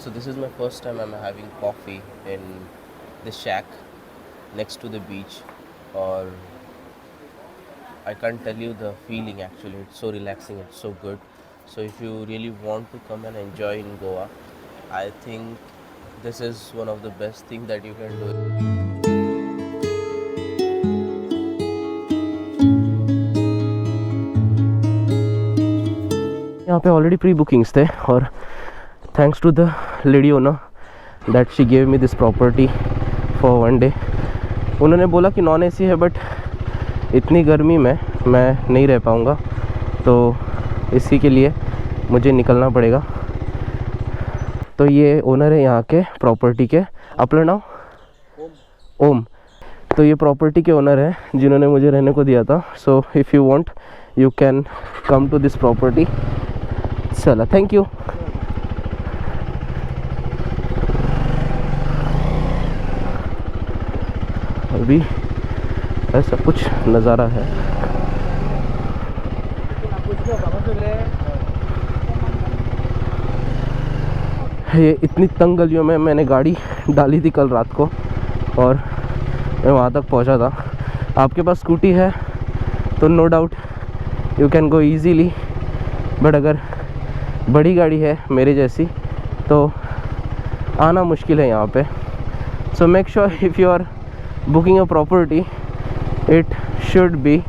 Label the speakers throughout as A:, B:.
A: So this is my first time I'm having coffee in the shack next to the beach, or I can't tell you the feeling actually. It's so relaxing, it's so good. So if you really want to come and enjoy in Goa, I think this is one of the best thing that you can do. यहाँ पे already pre bookings थे और thanks to the lady owner that she gave me this property for one day. उन्होंने बोला कि non AC है, but इतनी गर्मी में मैं नहीं रह पाऊँगा, तो इसी के लिए मुझे निकलना पड़ेगा। तो ये ओनर है यहाँ के प्रॉपर्टी के, अपना नाम ओम। तो ये प्रॉपर्टी के ओनर हैं जिन्होंने मुझे रहने को दिया था। So if you want you can come to this property. चला, थैंक यू। अभी ऐसा कुछ नज़ारा है। ये इतनी तंग गलियों में मैंने गाड़ी डाली थी कल रात को और मैं वहाँ तक पहुँचा था। आपके पास स्कूटी है तो no doubt you can go easily, but अगर बड़ी गाड़ी है मेरे जैसी तो आना मुश्किल है यहाँ पे। So make sure if you are booking a property it should be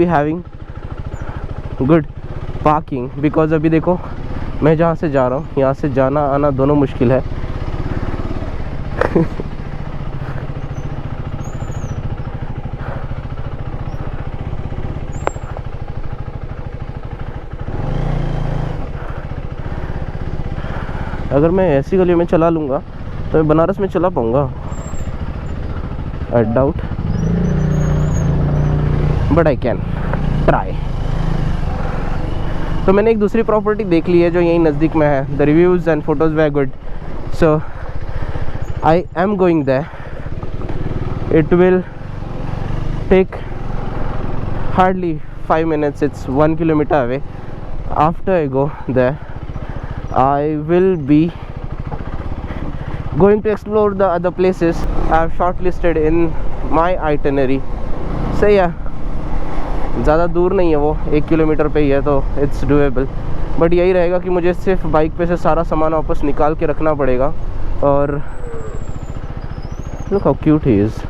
A: having good parking, because अभी देखो मैं जहाँ से जा रहा हूँ यहाँ से जाना आना दोनों मुश्किल है। अगर मैं ऐसी गली में चला लूँगा तो मैं बनारस में चला पाऊँगा? I doubt, but I can try. तो मैंने एक दूसरी प्रॉपर्टी देख ली है जो यहीं नज़दीक में है। The reviews and photos were good, so I am going there. It will take hardly 5 minutes, it's 1 kilometer away. After I go there I will be going to explore the other places I have shortlisted in my itinerary. सही है, ज़्यादा दूर नहीं है, वो 1 kilometre पे ही है, तो इट्स डूएबल। बट यही रहेगा कि मुझे सिर्फ बाइक पे से सारा सामान वापस निकाल के रखना पड़ेगा। और look how cute he is.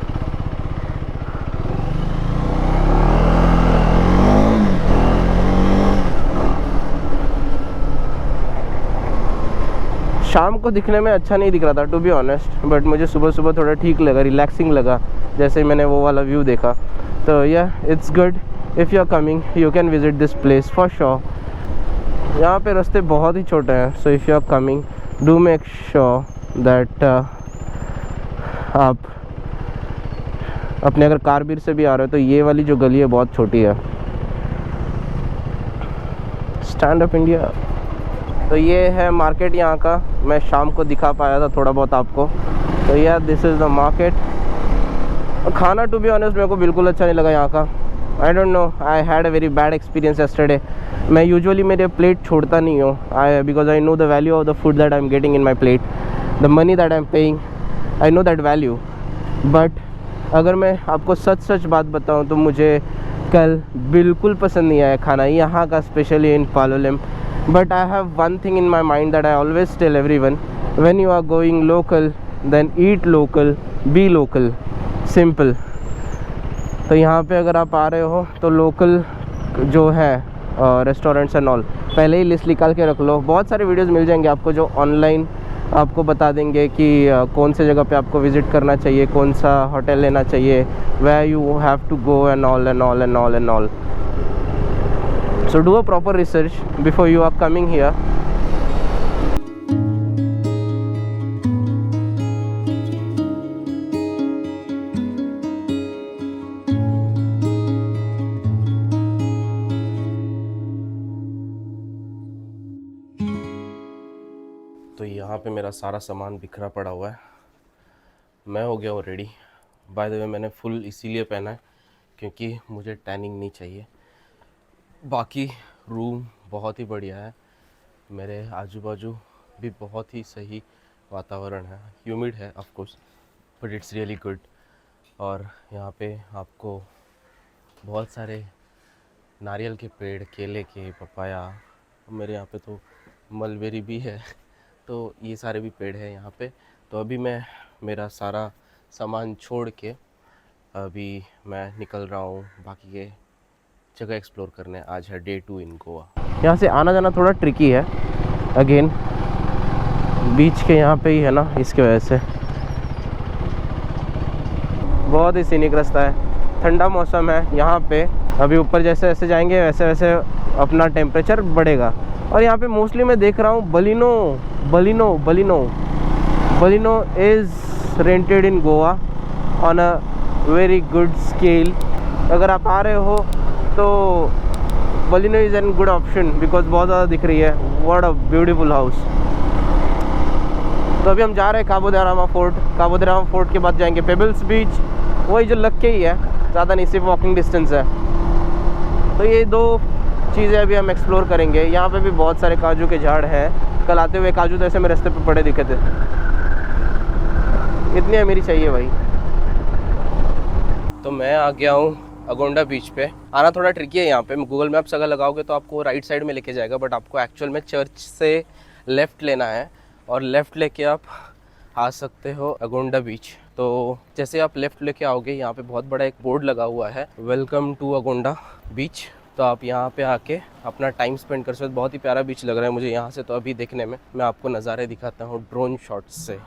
A: शाम को दिखने में अच्छा नहीं दिख रहा था टू बी ऑनेस्ट, बट मुझे सुबह सुबह थोड़ा ठीक लगा, रिलैक्सिंग लगा जैसे मैंने वो वाला व्यू देखा। तो या it's good, if you are coming you can visit this place for sure. यहाँ पे रास्ते बहुत ही छोटे हैं, so if you are coming do make sure that आप अपने अगर कारबीर से भी आ रहे हो तो ये वाली जो गली है बहुत छोटी है। Stand up India. तो ये है मार्केट यहाँ का, मैं शाम को दिखा पाया था थोड़ा बहुत आपको। तो यार दिस इज़ द मार्केट। खाना टू बी ऑनेस्ट मेरे को बिल्कुल अच्छा नहीं लगा यहाँ का। आई don't no, I had a very bad experience yesterday. मैं यूजुअली मेरे प्लेट छोड़ता नहीं हूँ, because I know the value of the food that I am getting in my plate, the money that I am paying, I know that value. But अगर मैं आपको सच सच बात बताऊँ तो मुझे कल बिल्कुल पसंद नहीं आया खाना यहाँ का, specially in Palolem. But I have one thing in my mind that I always tell everyone: when you are going local, then eat local, be local, simple. तो यहाँ पे अगर आप आ रहे हो तो लोकल जो है रेस्टोरेंट्स एंड ऑल पहले ही लिस्ट निकाल के रख लो। बहुत सारे वीडियोस मिल जाएंगे आपको जो ऑनलाइन आपको बता देंगे कि कौन से जगह पे आपको विज़िट करना चाहिए, कौन सा होटल लेना चाहिए, where you have to go and all and all and all and all. So do a proper research before you are coming here. तो यहाँ पे मेरा सारा सामान बिखरा पड़ा हुआ है। मैं हो गया हूँ रेडी। बाय द वे मैंने फुल इसीलिए पहना है क्योंकि मुझे टैनिंग नहीं चाहिए। बाकी रूम बहुत ही बढ़िया है, मेरे आजू बाजू भी बहुत ही सही वातावरण है, ह्यूमिड है of course, but it's really good. और यहाँ पे आपको बहुत सारे नारियल के पेड़, केले के, पपाया, मेरे यहाँ पे तो मलबेरी भी है, तो ये सारे भी पेड़ हैं यहाँ पे। तो अभी मैं मेरा सारा सामान छोड़ के अभी मैं निकल रहा हूँ बाकी के जगह एक्सप्लोर करने। आज है डे 2 इन गोवा। यहाँ से आना जाना थोड़ा ट्रिकी है, अगेन बीच के यहाँ पे ही है ना, इसके वजह से बहुत ही सीनिक रास्ता है। ठंडा मौसम है यहाँ पे, अभी ऊपर जैसे जैसे जाएंगे वैसे वैसे अपना टेम्परेचर बढ़ेगा। और यहाँ पे मोस्टली मैं देख रहा हूँ Baleno is rented in Goa on a very good scale. अगर आप आ रहे हो तो Baleno is an good option because बहुत ज़्यादा दिख रही है। What a beautiful house. तो अभी हम जा रहे हैं काबो दे रामा फोर्ट के बाद जाएंगे पेबल्स बीच, वही जो लग के ही है, ज़्यादा नहीं, सिर्फ वॉकिंग डिस्टेंस है। तो ये 2 चीज़ें अभी हम एक्सप्लोर करेंगे। यहाँ पे भी बहुत सारे काजू के झाड़ हैं। कल आते हुए काजू तो ऐसे मेरे रास्ते पे पड़े दिखे थे। इतनी अमीरी चाहिए भाई। तो मैं आ गया हूँ अगोंडा बीच पे। आना थोड़ा ट्रिकी है यहाँ पे, गूगल मैप्स अगर लगाओगे तो आपको राइट साइड में लेके जाएगा, बट आपको एक्चुअल में चर्च से लेफ़्ट लेना है और लेफ़्ट लेके आप आ सकते हो अगोंडा बीच। तो जैसे आप लेफ़्ट लेके आओगे, यहाँ पे बहुत बड़ा एक बोर्ड लगा हुआ है, वेलकम टू अगोंडा बीच। तो आप यहाँ पे आके अपना टाइम स्पेंड कर सकते हो। बहुत ही प्यारा बीच लग रहा है मुझे यहाँ से। तो अभी देखने में मैं आपको नज़ारे दिखाता हूँ ड्रोन शॉट्स से।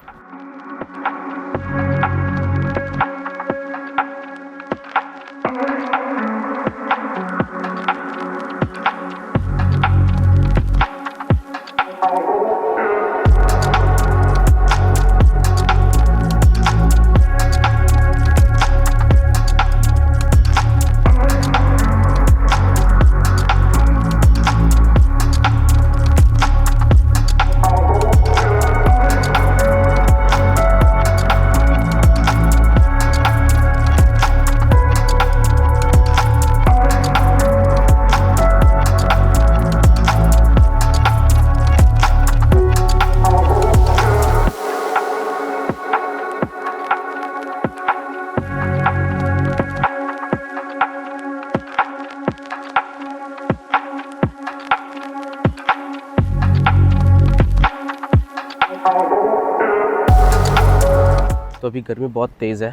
A: तो अभी गर्मी बहुत तेज़ है,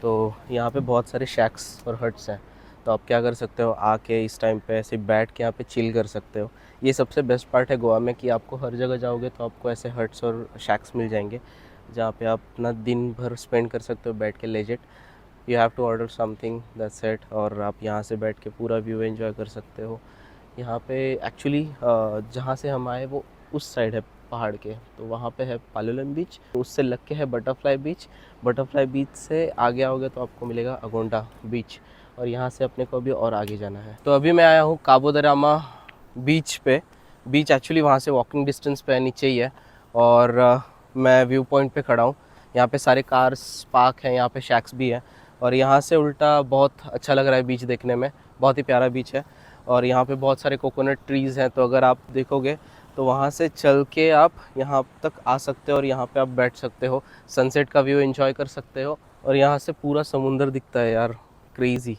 A: तो यहाँ पे बहुत सारे शैक्स और हट्स हैं। तो आप क्या कर सकते हो, आके इस टाइम पे ऐसे बैठ के यहाँ पे चिल कर सकते हो। ये सबसे बेस्ट पार्ट है गोवा में कि आपको हर जगह जाओगे तो आपको ऐसे हट्स और शैक्स मिल जाएंगे जहाँ पे आप अपना दिन भर स्पेंड कर सकते हो बैठ के legit. You have to order something that's it, और आप यहाँ से बैठ के पूरा व्यू एंजॉय कर सकते हो। यहाँ पे एक्चुअली जहाँ से हम आए वो उस साइड है पहाड़ के, तो वहाँ पे है पालोलेम बीच, उससे लग के है बटरफ्लाई बीच से आगे आओगे तो आपको मिलेगा अगोंडा बीच, और यहाँ से अपने को भी और आगे जाना है। तो अभी मैं आया हूँ काबो दे रामा बीच पे। बीच एक्चुअली वहाँ से वॉकिंग डिस्टेंस पे नीचे ही है, और मैं व्यू पॉइंट पे खड़ा हूँ। यहाँ पे सारे कार्स पार्क हैं, यहाँ पे शैक्स भी है, और यहाँ से उल्टा बहुत अच्छा लग रहा है बीच देखने में। बहुत ही प्यारा बीच है, और यहाँ पे बहुत सारे कोकोनट ट्रीज़ हैं। तो अगर आप देखोगे तो वहाँ से चल के आप यहाँ तक आ सकते हो और यहाँ पे आप बैठ सकते हो, सनसेट का व्यू एंजॉय कर सकते हो, और यहाँ से पूरा समुंदर दिखता है यार, क्रेज़ी।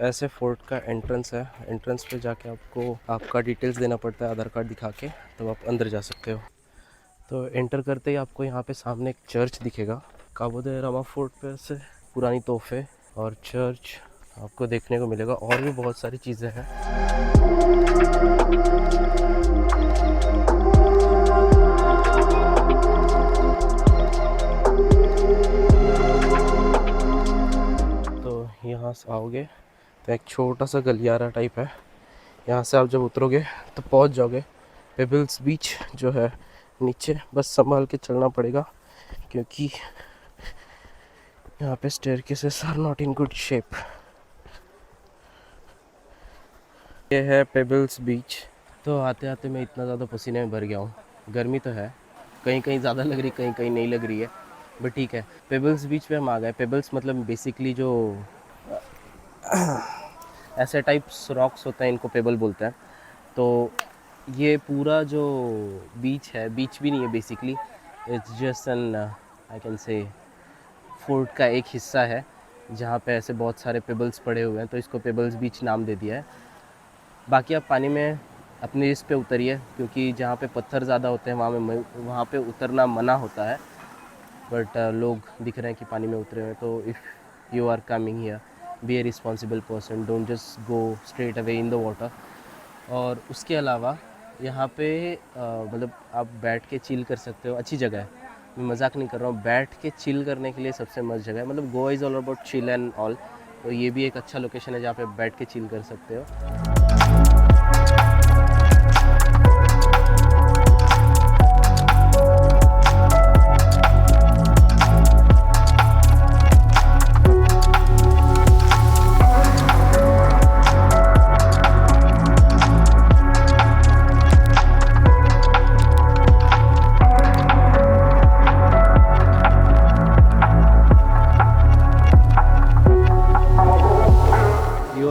A: ऐसे फोर्ट का एंट्रेंस है। एंट्रेंस पे जाके आपको आपका डिटेल्स देना पड़ता है, आधार कार्ड दिखा के, तब आप अंदर जा सकते हो। तो एंटर करते ही आपको यहाँ पे सामने एक चर्च दिखेगा। काबो दे रामा फोर्ट पे से पुरानी तोहफे और चर्च आपको देखने को मिलेगा, और भी बहुत सारी चीज़ें हैं। तो यहाँ से आओगे तो एक छोटा सा गलियारा टाइप है। यहाँ से आप जब उतरोगे तो पहुँच जाओगे पेबल्स बीच, जो है नीचे। बस संभाल के चलना पड़ेगा क्योंकि यहाँ पे staircases are not in good shape. ये है पेबल्स बीच। तो आते आते मैं इतना ज़्यादा पसीने में भर गया हूँ। गर्मी तो है, कहीं कहीं ज़्यादा लग रही, कहीं कहीं नहीं लग रही है, बट ठीक है। पेबल्स बीच पे हम आ गए। पेबल्स मतलब बेसिकली जो ऐसे टाइप्स रॉक्स होते हैं, इनको पेबल बोलते हैं। तो ये पूरा जो बीच है, बीच भी नहीं है basically, it's just an I can say fort का एक हिस्सा है जहाँ पे ऐसे बहुत सारे पेबल्स पड़े हुए हैं, तो इसको पेबल्स बीच नाम दे दिया है। बाकी आप पानी में अपने इस पे उतरिए, क्योंकि जहाँ पे पत्थर ज़्यादा होते हैं वहाँ पे उतरना मना होता है। बट लोग दिख रहे हैं कि पानी में उतरे हुए हैं। तो if you are coming here, be a responsible person, don't just go straight away in the water. और उसके अलावा यहाँ पे मतलब आप बैठ के चिल कर सकते हो। अच्छी जगह है, मैं मजाक नहीं कर रहा हूँ। बैठ के चिल करने के लिए सबसे मस्त जगह है। मतलब Goa is all about chill and all. तो ये भी एक अच्छा लोकेशन है जहाँ पे बैठ के चिल कर सकते हो।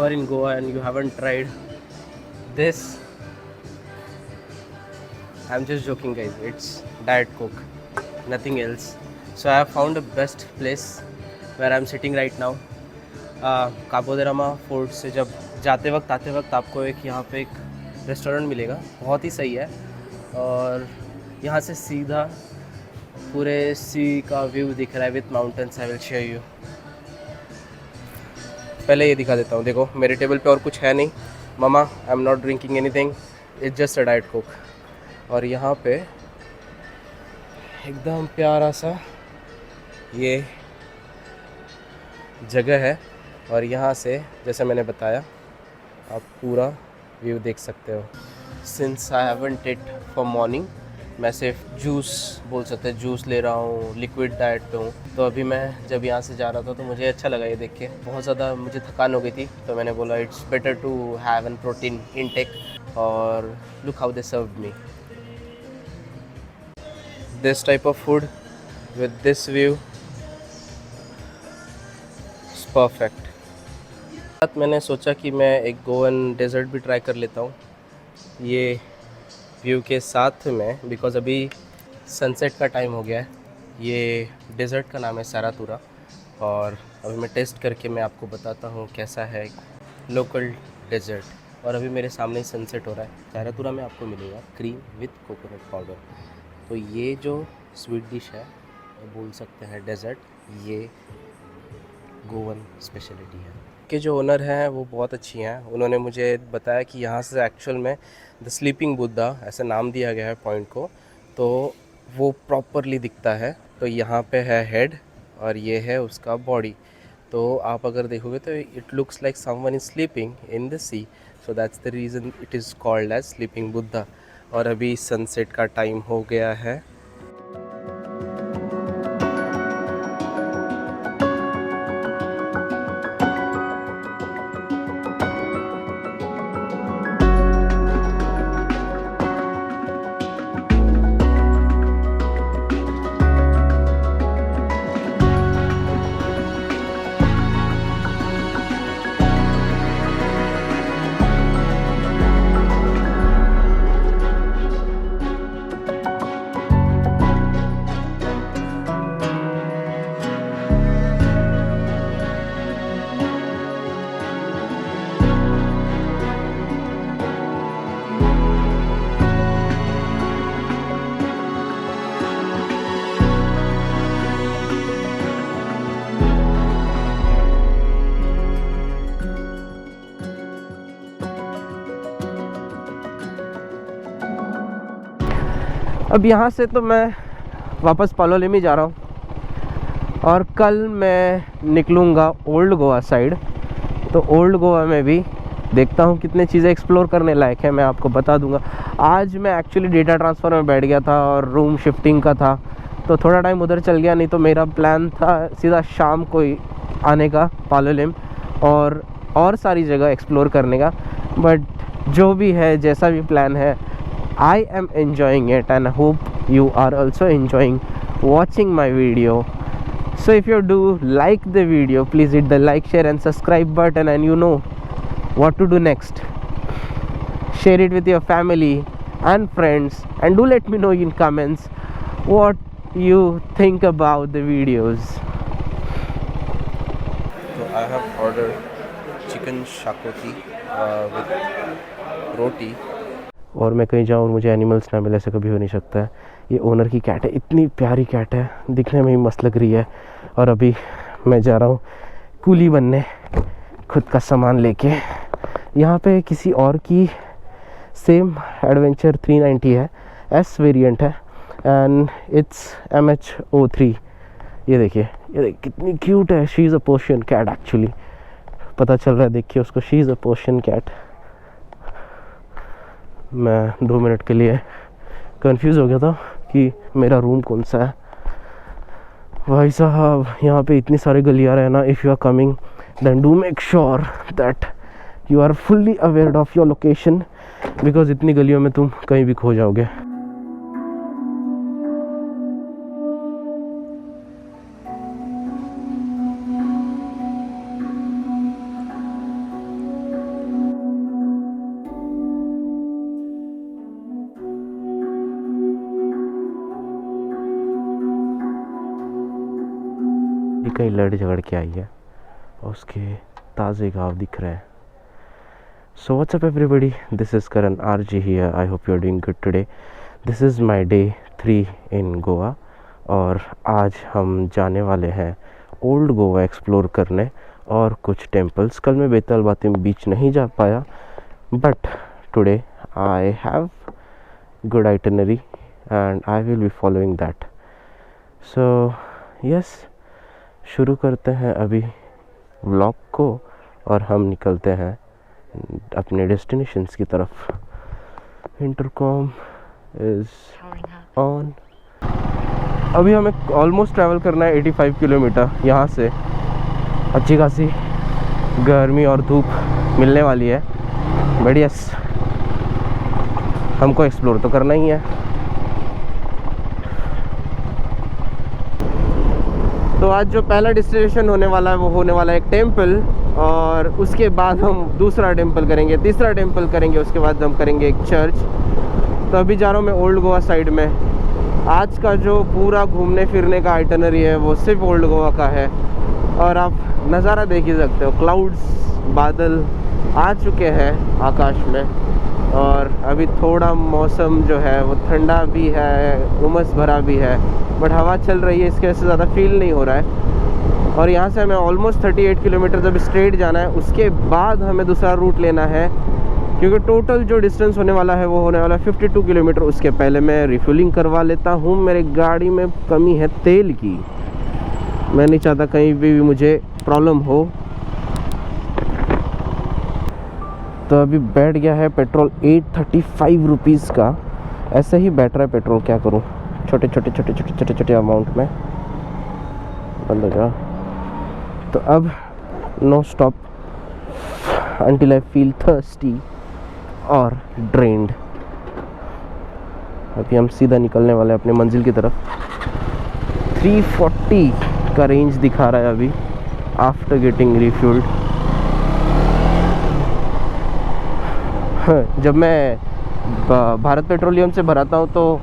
A: In Goa and you haven't tried this, I'm just joking guys, it's Diet Coke, nothing else. So I have found a best place where I'm sitting right now. Cabo they Rama fort से जब आते वक्त आपको एक यहाँ पे एक restaurant मिलेगा, बहुत ही सही है। और यहाँ से सीधा पूरे सी का व्यू दिख रहा है with mountains. I will show you. पहले ये दिखा देता हूँ। देखो मेरे टेबल पे और कुछ है नहीं। मामा, I am not drinking anything, it's just a diet Coke. और यहाँ पे एकदम प्यारा सा ये जगह है, और यहाँ से जैसे मैंने बताया आप पूरा व्यू देख सकते हो। Since I haven't it for morning, मैं सिर्फ जूस बोल सकते हैं, जूस ले रहा हूँ, लिक्विड डाइट पे हूँ। तो अभी मैं जब यहाँ से जा रहा था तो मुझे अच्छा लगा ये देख के। बहुत ज़्यादा मुझे थकान हो गई थी, तो मैंने बोला it's better to have an protein intake. और look how they served me this type of food with this view, it's perfect. मैंने सोचा कि मैं एक गोवन डेजर्ट भी ट्राई कर लेता हूँ ये व्यू के साथ में, बिकॉज़ अभी सनसेट का टाइम हो गया है। ये डेज़र्ट का नाम है सारातूरा, और अभी मैं टेस्ट करके मैं आपको बताता हूँ कैसा है लोकल डेज़र्ट। और अभी मेरे सामने ही सनसेट हो रहा है। सारातूरा में आपको मिलेगा क्रीम विथ कोकोनट पाउडर। तो ये जो स्वीट डिश है, बोल सकते हैं डेज़र्ट, ये गोवन स्पेशलिटी है। के जो ओनर हैं वो बहुत अच्छी हैं। उन्होंने मुझे बताया कि यहाँ से एक्चुअल में द स्लीपिंग बुद्धा ऐसा नाम दिया गया है पॉइंट को, तो वो प्रॉपरली दिखता है। तो यहाँ पे है हेड और ये है उसका बॉडी। तो आप अगर देखोगे तो it looks like someone is sleeping in the sea, so that's the reason it is called as sleeping Buddha. और अभी सनसेट का टाइम हो गया है। अब यहाँ से तो मैं वापस पालोलेम ही जा रहा हूँ और कल मैं निकलूँगा ओल्ड गोवा साइड। तो ओल्ड गोवा में भी देखता हूँ कितने चीज़ें एक्सप्लोर करने लायक है, मैं आपको बता दूंगा। आज मैं एक्चुअली डेटा ट्रांसफ़र में बैठ गया था और रूम शिफ्टिंग का था, तो थोड़ा टाइम उधर चल गया। नहीं तो मेरा प्लान था सीधा शाम को ही आने का पालोलेम और सारी जगह एक्सप्लोर करने का। बट जो भी है, जैसा भी प्लान है, आई am enjoying it and hope you are also enjoying watching my video. So if you do like the video, please hit the like, share and subscribe button, and you know what to do next. Share it with your family and friends, and do let me know in comments what you think about the videos. So I have ordered chicken shakoti with roti. और मैं कहीं जाऊँ और मुझे animals ना मिले, ऐसा कभी हो नहीं सकता है। ये ओनर की कैट है, इतनी प्यारी कैट है, दिखने में ही मस्त लग रही है। और अभी मैं जा रहा हूँ कूली बनने, खुद का सामान लेके। यहाँ पे किसी और की सेम एडवेंचर 390 है, एस वेरिएंट है एंड इट्स MH03। ये देखिए कितनी क्यूट है। She is a Persian cat actually, पता चल रहा है देखिए उसको, she is a Persian cat. मैं 2 मिनट के लिए कंफ्यूज हो गया था कि मेरा रूम कौन सा है। भाई साहब यहाँ पे इतनी सारी गलियाँ हैं ना। If you are coming then do make sure that you are fully aware of your location, because इतनी गलियों में तुम कहीं भी खो जाओगे। कहीं लड़ झगड़ के आई है और उसके ताज़े घाव दिख रहे हैं। So what's up everybody, this is Karan RG here. I hope you are doing good today. This is my day 3 in Goa और आज हम जाने वाले हैं ओल्ड गोवा एक्सप्लोर करने और कुछ टेम्पल्स। कल मैं बेताल बातिम बीच नहीं जा पाया, but today I have good itinerary and I will be following that. So yes, शुरू करते हैं अभी व्लॉग को और हम निकलते हैं अपने डेस्टिनेशंस की तरफ। Intercom is on. अभी हमें ऑलमोस्ट ट्रैवल करना है 85 किलोमीटर यहाँ से। अच्छी खासी गर्मी और धूप मिलने वाली है, बट यस हमको एक्सप्लोर तो करना ही है। तो आज जो पहला डेस्टिनेशन होने वाला है वो होने वाला है एक टेम्पल, और उसके बाद हम दूसरा टेम्पल करेंगे, तीसरा टेम्पल करेंगे, उसके बाद हम करेंगे एक चर्च। तो अभी जा रहा हूँ मैं ओल्ड गोवा साइड में। आज का जो पूरा घूमने फिरने का आइटनरी है वो सिर्फ ओल्ड गोवा का है, और आप नज़ारा देख ही सकते हो। क्लाउड्स, बादल आ चुके हैं आकाश में, और अभी थोड़ा मौसम जो है वो ठंडा भी है, उमस भरा भी है, बट हवा चल रही है, इसके वजह से ज़्यादा फील नहीं हो रहा है। और यहाँ से हमें ऑलमोस्ट 38 किलोमीटर जब स्ट्रेट जाना है, उसके बाद हमें दूसरा रूट लेना है, क्योंकि टोटल जो डिस्टेंस होने वाला है वो होने वाला है 52 किलोमीटर। उसके पहले मैं रिफ्यूलिंग करवा लेता हूँ। मेरे गाड़ी में कमी है तेल की, मैं नहीं चाहता कहीं भी मुझे प्रॉब्लम हो। तो अभी बैठ गया है पेट्रोल 835 रुपीज़ का। ऐसे ही बैठ रहा है पेट्रोल, क्या करूँ, छोटे अमाउंट में बंद हो गया। तो अब no stop until I feel thirsty और drained। अभी हम सीधा निकलने वाले हैं अपने मंजिल की तरफ। 340 का रेंज दिखा रहा है अभी आफ्टर गेटिंग रिफ्यूल्ड। जब मैं भारत पेट्रोलियम से भराता हूँ तो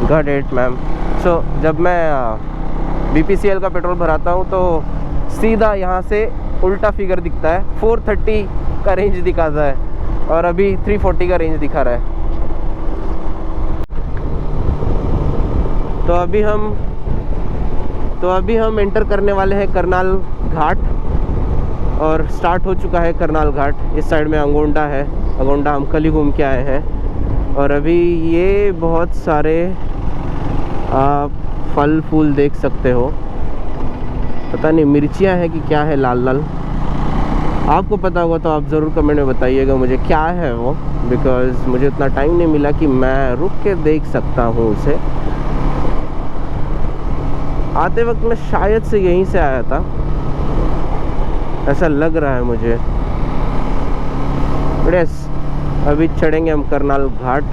A: गॉट इट मैम। सो जब मैं BPCL का पेट्रोल भराता हूँ तो सीधा यहाँ से उल्टा फिगर दिखता है, 430 का रेंज दिखाता है, और अभी 340 का रेंज दिखा रहा है। तो अभी हम एंटर करने वाले हैं करनाल घाट, और स्टार्ट हो चुका है करनाल घाट। इस साइड में अंगोंडा है, अंगोंडा हम कल ही घूम के आए हैं। और अभी ये बहुत सारे आप फल फूल देख सकते हो, पता नहीं मिर्चियाँ है कि क्या है, लाल लाल। आपको पता होगा तो आप ज़रूर कमेंट में बताइएगा मुझे क्या है वो, बिकॉज़ मुझे उतना टाइम नहीं मिला कि मैं रुक के देख सकता हूँ उसे। आते वक्त मैं शायद से यहीं से आया था, ऐसा लग रहा है मुझे। यस, अभी चढ़ेंगे हम करनाल घाट।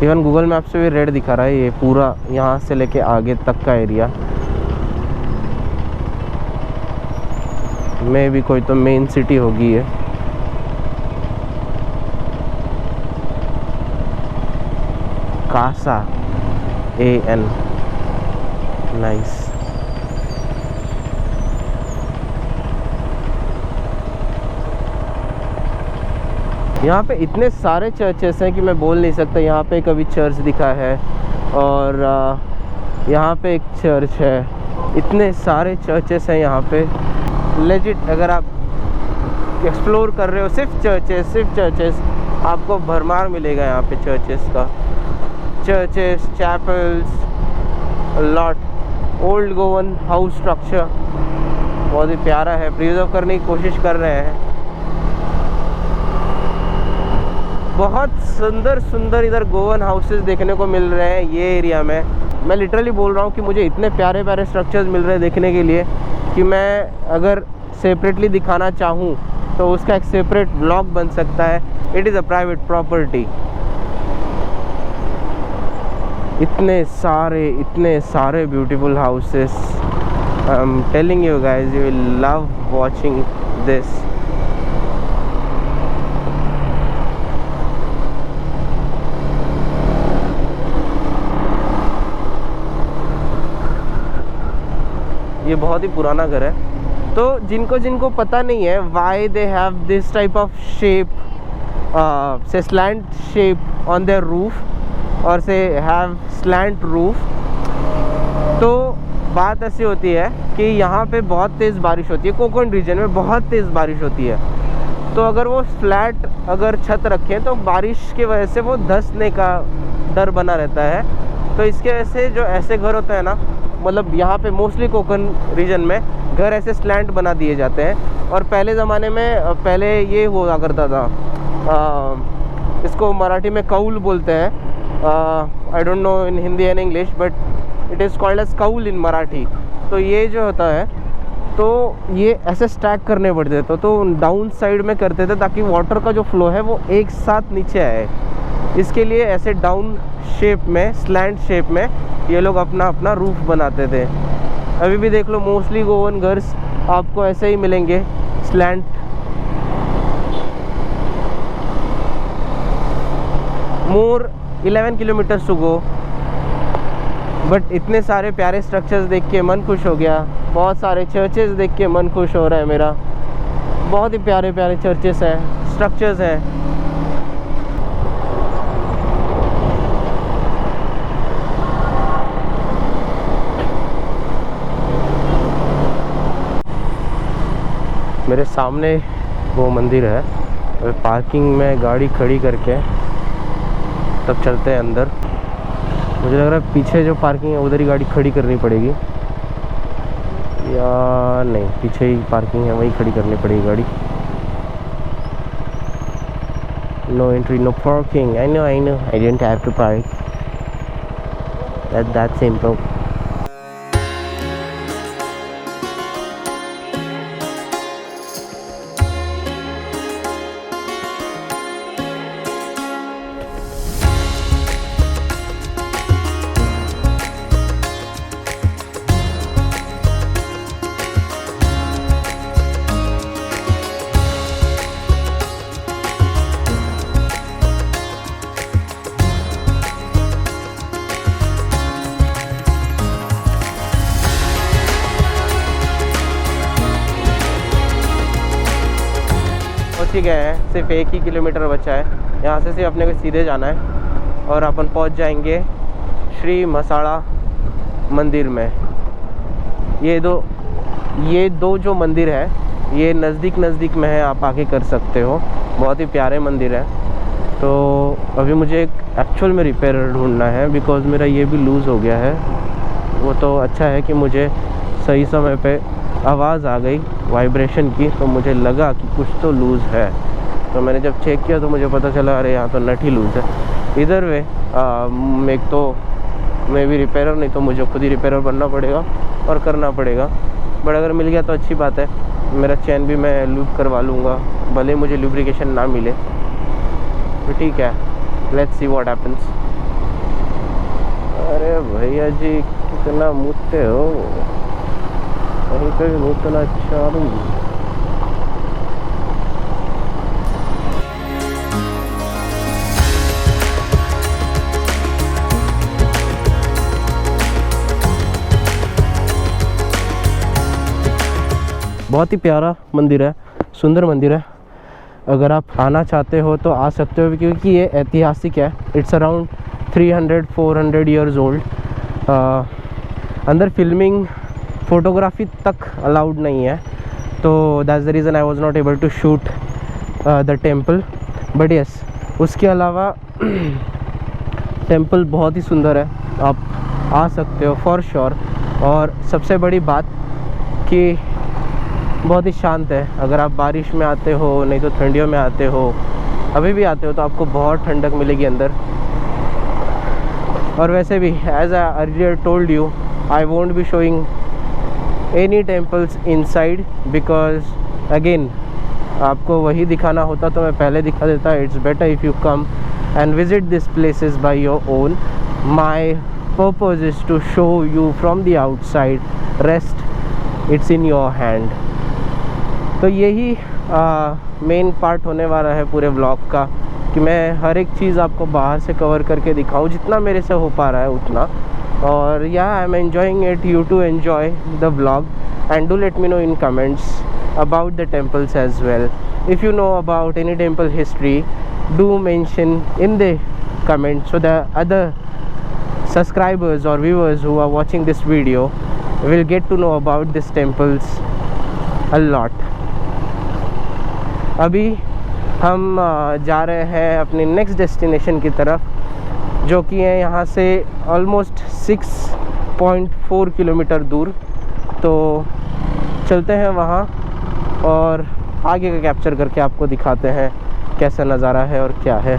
A: इवन गूगल मैप से भी रेड दिखा रहा है ये पूरा, यहाँ से लेके आगे तक का एरिया में भी कोई तो मेन सिटी होगी ये। Casa AN, nice. यहाँ पे इतने सारे चर्चेस हैं कि मैं बोल नहीं सकता। यहाँ पे कभी चर्च दिखा है और यहाँ पे एक चर्च है। इतने सारे चर्चेस हैं यहाँ पे, लेजिट। अगर आप एक्सप्लोर कर रहे हो सिर्फ चर्चेस, आपको भरमार मिलेगा यहाँ पे चर्चेस का। Churches, chapels, lot. Old Goan house structure बहुत ही प्यारा है, प्रिजर्व करने की कोशिश कर रहे हैं। बहुत सुंदर सुंदर इधर गोवन हाउसेस देखने को मिल रहे हैं ये एरिया में। मैं लिटरली बोल रहा हूँ कि मुझे इतने प्यारे प्यारे स्ट्रक्चर्स मिल रहे हैं देखने के लिए कि मैं अगर सेपरेटली दिखाना चाहूँ तो उसका एक सेपरेट ब्लॉग बन सकता है। It is a private property. इतने सारे beautiful houses. I am telling you guys, you will love watching this. ये बहुत ही पुराना घर है। तो जिनको पता नहीं है why they have this type of shape, so slant shape on their roof और से हैव स्लैंट रूफ, तो बात ऐसी होती है कि यहाँ पे बहुत तेज़ बारिश होती है। कोंकण रीजन में बहुत तेज़ बारिश होती है, तो अगर वो फ्लैट अगर छत रखें तो बारिश की वजह से वो धंसने का डर बना रहता है। तो इसके वजह से जो ऐसे घर होते हैं ना, मतलब यहाँ पे मोस्टली कोंकण रीजन में घर ऐसे स्लैंट बना दिए जाते हैं। और पहले ज़माने में पहले ये हुआ करता था, इसको मराठी में कौल बोलते हैं। I don't know in Hindi and English, but it is called as kaul in Marathi. तो ये जो होता है, तो ये ऐसे स्टैक करने पड़ते थे, तो डाउन साइड में करते थे ताकि वाटर का जो फ्लो है वो एक साथ नीचे आए। इसके लिए ऐसे डाउन शेप में, स्लैंट शेप में ये लोग अपना रूफ बनाते थे। अभी भी देख लो, मोस्टली गोवन घर्स आपको ऐसे ही मिलेंगे, slant. More 11 kilometres to go, but इतने सारे प्यारे स्ट्रक्चर्स देख के मन खुश हो गया। बहुत सारे चर्चेस देख के मन खुश हो रहा है मेरा। बहुत ही प्यारे प्यारे चर्चेस हैं, स्ट्रक्चर्स हैं। मेरे सामने वो मंदिर है, और पार्किंग में गाड़ी खड़ी करके तब चलते हैं अंदर। मुझे लग रहा है पीछे जो पार्किंग है उधर ही गाड़ी खड़ी करनी पड़ेगी, या नहीं, पीछे ही पार्किंग है वहीं खड़ी करनी पड़ेगी गाड़ी। No entry no parking, I know I didn't have to park, that simple. पहुँच ही गए हैं, सिर्फ 1 ही किलोमीटर बचा है यहाँ से। सिर्फ अपने को सीधे जाना है और अपन पहुँच जाएंगे श्री मसाड़ा मंदिर में। ये दो जो मंदिर है ये नज़दीक में है, आप आके कर सकते हो, बहुत ही प्यारे मंदिर है। तो अभी मुझे एक एक्चुअल में रिपेयर ढूंढना है, बिकॉज़ मेरा ये भी लूज़ हो गया है। वो तो अच्छा है कि मुझे सही समय पे आवाज़ आ गई वाइब्रेशन की, तो मुझे लगा कि कुछ तो लूज़ है। तो मैंने जब चेक किया तो मुझे पता चला अरे यहाँ तो नट ही लूज़ है। इधर वे एक तो मैं भी रिपेयरर नहीं, तो मुझे खुद ही रिपेयरर बनना पड़ेगा और करना पड़ेगा। बट अगर मिल गया तो अच्छी बात है, मेरा चैन भी मैं लूप करवा लूँगा, भले मुझे लुब्रिकेशन ना मिले तो ठीक है। Let's see what happens. अरे भैया जी कितना मुझते हो, कहीं पे भी मुझतना चालू। बहुत ही प्यारा मंदिर है, सुंदर मंदिर है। अगर आप आना चाहते हो तो आ सकते हो, क्योंकि ये ऐतिहासिक है। It's around 300-400 years old. अंदर फिल्मिंग फोटोग्राफी तक अलाउड नहीं है, तो that's the reason I was not able to shoot the temple. But yes, उसके अलावा टेम्पल बहुत ही सुंदर है, आप आ सकते हो फॉर श्योर। और सबसे बड़ी बात कि बहुत ही शांत है। अगर आप बारिश में आते हो, नहीं तो ठंडियों में आते हो, अभी भी आते हो, तो आपको बहुत ठंडक मिलेगी अंदर। और वैसे भी as I earlier told you, I won't be showing any temples inside, because again आपको वही दिखाना होता तो मैं पहले दिखा देता। It's better if you come and visit this places by your own. My purpose is to show you from the outside, rest it's in your hand. तो यही मेन पार्ट होने वाला है पूरे व्लॉग का, कि मैं हर एक चीज़ आपको बाहर से कवर करके दिखाऊं, जितना मेरे से हो पा रहा है उतना। और या I am enjoying it, you too enjoy the vlog and do let me know in comments about the temples as well. If you know about any temple history, do mention in the comments so the other subscribers or viewers who are watching this video will get to know about these temples a lot. अभी हम जा रहे हैं अपनी next destination की तरफ, जो कि है यहाँ से ऑलमोस्ट 6.4 किलोमीटर दूर। तो चलते हैं वहाँ और आगे का कैप्चर करके आपको दिखाते हैं कैसा नज़ारा है और क्या है।